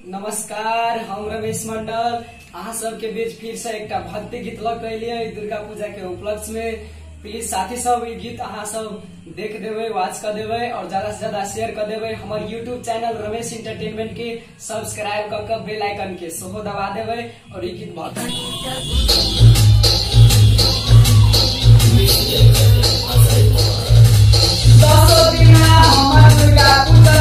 नमस्कार, हम रमेश मंडल अहाँ सबके बीच फिर से एक भक्ति गीत लग गए दुर्गा पूजा के उपलक्ष्य में। प्लीज साथी सब ये गीत अहाँ सब देख देवे, वॉच कर देवे और ज्यादा से ज्यादा शेयर कर देवे। हमारे यूट्यूब चैनल रमेश इंटरटेनमेंट के सब्सक्राइब कर बेल आइकन के सोहो दबा देवे और ये गीत बहुत दुर्गा पूजा